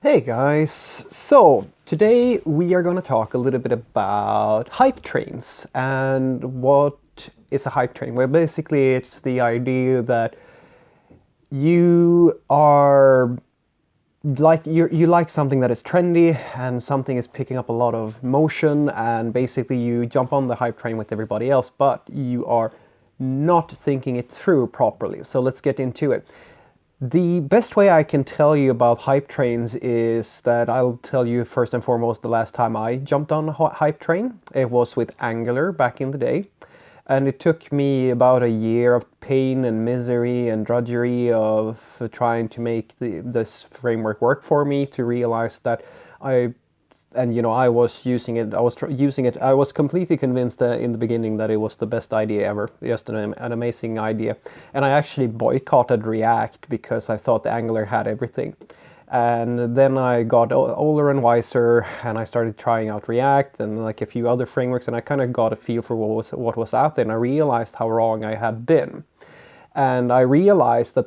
Hey guys, so today we are going to talk a little bit about hype trains and what is a hype train. Well, basically it's the idea that you are you like something that is trendy and something is picking up a lot of motion, and basically you jump on the hype train with everybody else, but you are not thinking it through properly. So let's get into it. The best way I can tell you about hype trains is that I'll tell you first and foremost the last time I jumped on a hype train. It was with Angular back in the day. And it took me about a year of pain and misery and drudgery of trying to make this framework work for me to realize that I I was using it. Using it. I was completely convinced in the beginning that it was the best idea ever. Just an amazing idea. And I actually boycotted React because I thought the Angular had everything. And then I got older and wiser, and I started trying out React and like a few other frameworks, and I kind of got a feel for what was out there, and I realized how wrong I had been. And I realized that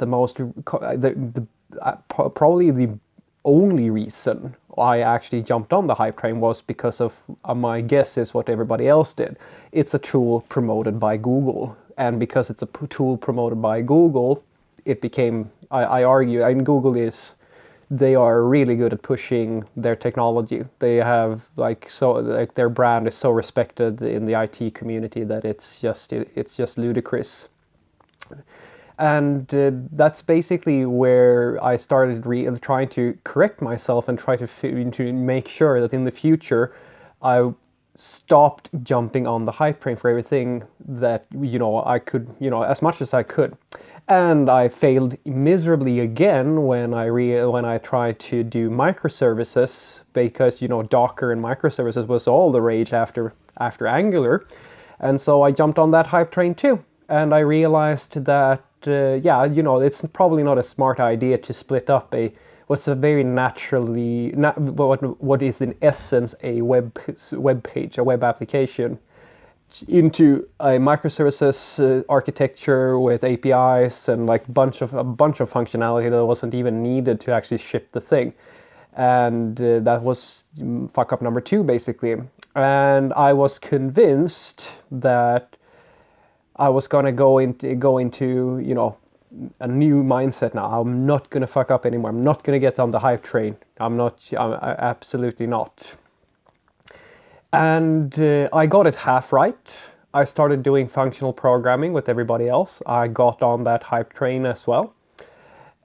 probably the only reason I actually jumped on the hype train was because of my guess is what everybody else did. It's a tool promoted by Google, and because it's a tool promoted by Google, it became. I argue, Google is. They are really good at pushing their technology. They have their brand is so respected in the IT community that it's just ludicrous. And that's basically where I started trying to correct myself and try to make sure that in the future I stopped jumping on the hype train for everything that I could, as much as I could. And I failed miserably again when I tried to do microservices, because Docker and microservices was all the rage after Angular. And so I jumped on that hype train too, and I realized that it's probably not a smart idea to split up what's a very naturally what is in essence a web page, a web application, into a microservices architecture with APIs and like a bunch of functionality that wasn't even needed to actually ship the thing. And that was fuck up number 2 basically. And I was convinced that I was gonna go into a new mindset now. I'm not gonna fuck up anymore. I'm not gonna get on the hype train. I'm absolutely not. And I got it half right. I started doing functional programming with everybody else. I got on that hype train as well.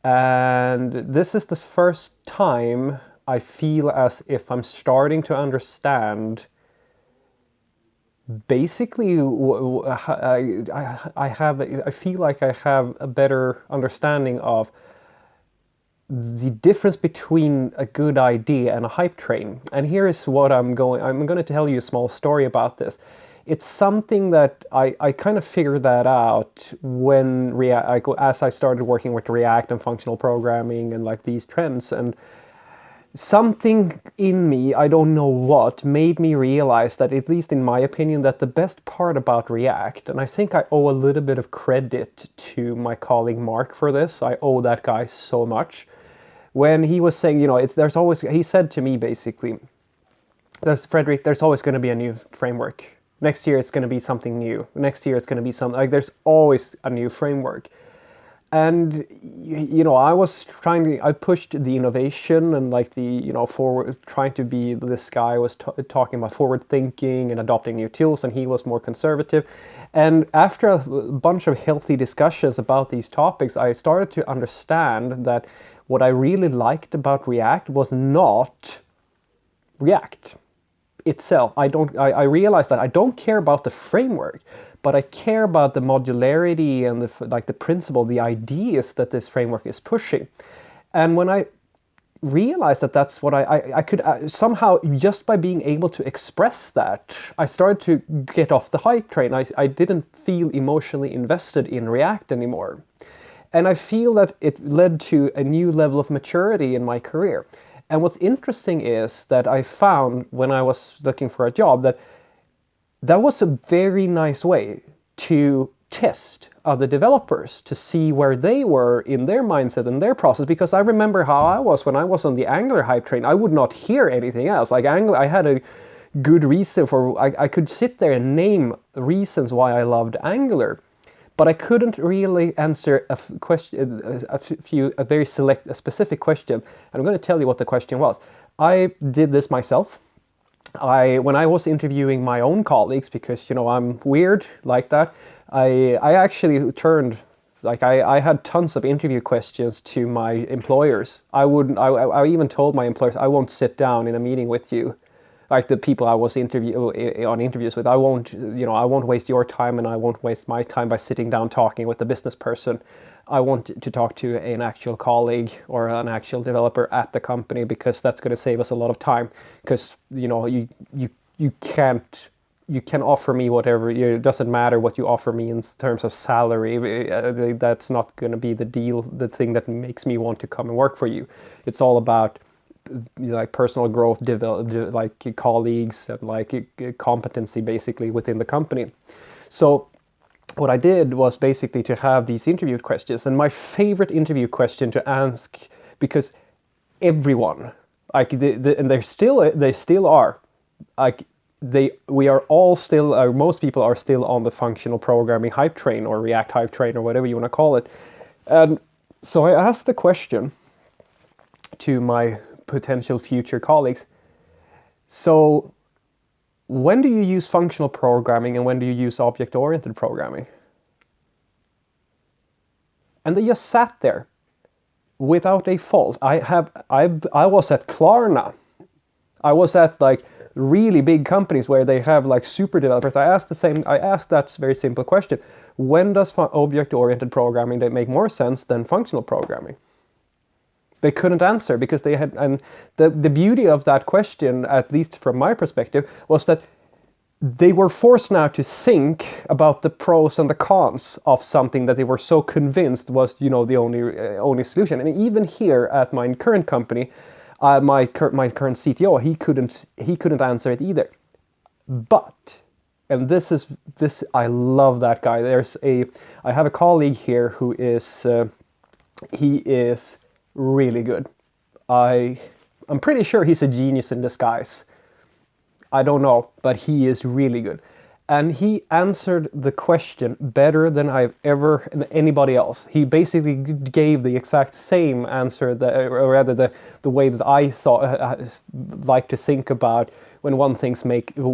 And this is the first time I feel as if I'm starting to understand basically I feel like I have a better understanding of the difference between a good idea and a hype train. And here is what I'm going to tell you a small story about this. It's something that I kind of figured that out when as I started working with React and functional programming and like these trends, and something in me, I don't know what, made me realize that, at least in my opinion, that the best part about React, and I think I owe a little bit of credit to my colleague Mark for this, I owe that guy so much, when he was saying, he said to me basically, Frederick, there's always going to be a new framework. Next year it's going to be something new. Next year it's going to be something, like there's always a new framework. And I pushed the innovation and like forward, trying to be, this guy was talking about forward thinking and adopting new tools, and he was more conservative. And after a bunch of healthy discussions about these topics, I started to understand that what I really liked about React was not React itself. I realized that I don't care about the framework, but I care about the modularity and the principle, the ideas that this framework is pushing. And when I realized that that's what I could somehow, just by being able to express that, I started to get off the hype train. I didn't feel emotionally invested in React anymore. And I feel that it led to a new level of maturity in my career. And what's interesting is that I found when I was looking for a job that was a very nice way to test other developers to see where they were in their mindset and their process, because I remember how I was when I was on the Angular hype train. I would not hear anything else. Like Angular, I had a good reason for, I could sit there and name reasons why I loved Angular, but I couldn't really answer a very specific question. And I'm going to tell you what the question was. I did this myself. When I was interviewing my own colleagues, because I'm weird like that, I actually turned, like I had tons of interview questions to my employers. I even told my employers, I won't sit down in a meeting with you, like the people I was on interviews with. I won't waste your time, and I won't waste my time by sitting down talking with a business person. I want to talk to an actual colleague or an actual developer at the company, because that's going to save us a lot of time. Because you can offer me whatever. It doesn't matter what you offer me in terms of salary. That's not going to be the thing that makes me want to come and work for you. It's all about like personal growth, like colleagues, and like competency basically within the company. So what I did was basically to have these interview questions, and my favorite interview question to ask, because everyone, like and they still are, like we are all still, most people are still on the functional programming hype train, or React hype train, or whatever you want to call it. And so I asked the question to my potential future colleagues. So when do you use functional programming and when do you use object-oriented programming? And they just sat there without a fault. I was at Klarna. I was at like really big companies where they have like super developers. I asked that very simple question. When does object-oriented programming make more sense than functional programming? They couldn't answer, because they had, and the beauty of that question, at least from my perspective, was that they were forced now to think about the pros and the cons of something that they were so convinced was, the only solution. And even here at my current company, my current CTO, he couldn't answer it either. But, and this I love that guy. I have a colleague here who is he is really good. I'm pretty sure he's a genius in disguise. I don't know, but he is really good. And he answered the question better than I've ever anybody else. He basically gave the exact same answer, or rather the way that I like to think about when one thing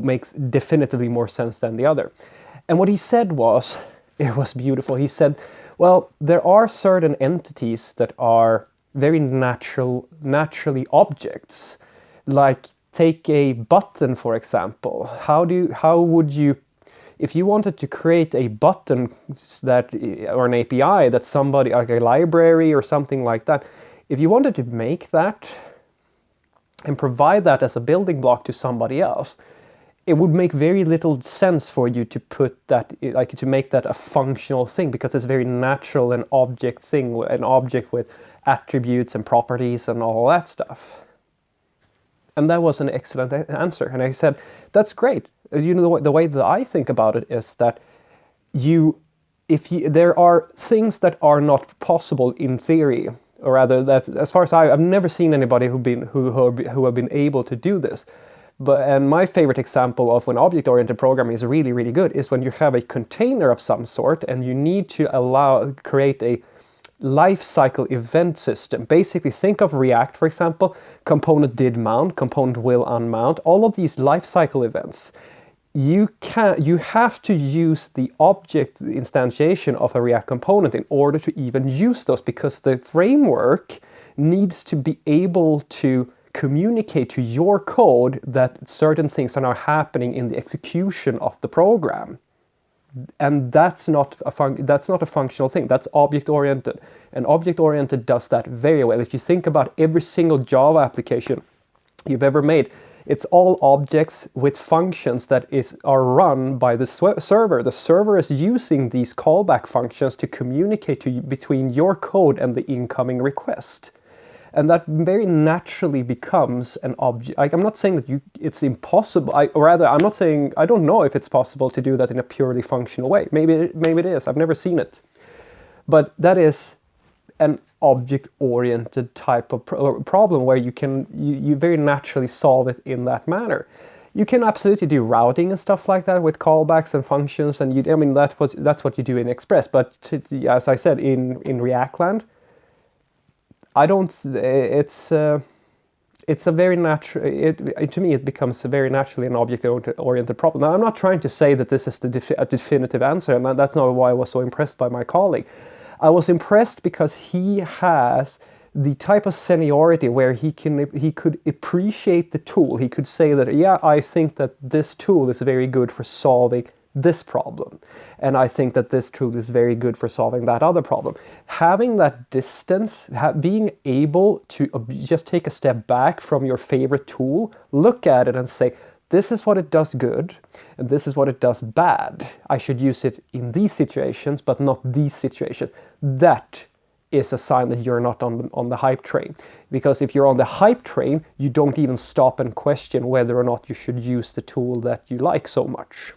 makes definitively more sense than the other. And what he said was, it was beautiful. He said, well, there are certain entities that are very naturally objects. Like take a button, for example. How would you, if you wanted to create a button or an API that somebody, like a library or something like that, if you wanted to make that and provide that as a building block to somebody else, it would make very little sense for you to put that, like to make that a functional thing, because it's very natural and object thing, an object with attributes and properties and all that stuff. And that was an excellent answer. And I said, that's great. The way that I think about it is that there are things that are not possible in theory, or rather, that as far as I've never seen anybody who have been able to do this. And my favorite example of when object-oriented programming is really, really good is when you have a container of some sort and you need to create a lifecycle event system. Basically, think of React, for example. Component did mount, component will unmount. All of these lifecycle events. You have to use the object instantiation of a React component in order to even use those, because the framework needs to be able to communicate to your code that certain things are now happening in the execution of the program. And that's not a functional thing. That's object-oriented. And object-oriented does that very well. If you think about every single Java application you've ever made, it's all objects with functions that are run by the server. The server is using these callback functions to communicate between your code and the incoming request. And that very naturally becomes an object. Like, I'm not saying that it's impossible. Or rather, I'm not saying, I don't know if it's possible to do that in a purely functional way. Maybe it is. I've never seen it. But that is an object-oriented type of problem where you very naturally solve it in that manner. You can absolutely do routing and stuff like that with callbacks and functions, and I mean that's what you do in Express. But as I said, in React land, I don't. It's a very natural. To me, it becomes very naturally an object-oriented problem. Now, I'm not trying to say that this is a definitive answer, and that's not why I was so impressed by my colleague. I was impressed because he has the type of seniority where he could appreciate the tool. He could say that, yeah, I think that this tool is very good for solving this problem, and I think that this tool is very good for solving that other problem. Having that distance, being able to just take a step back from your favorite tool, look at it and say, this is what it does good, and this is what it does bad. I should use it in these situations, but not these situations. That is a sign that you're not on the hype train. Because if you're on the hype train, you don't even stop and question whether or not you should use the tool that you like so much.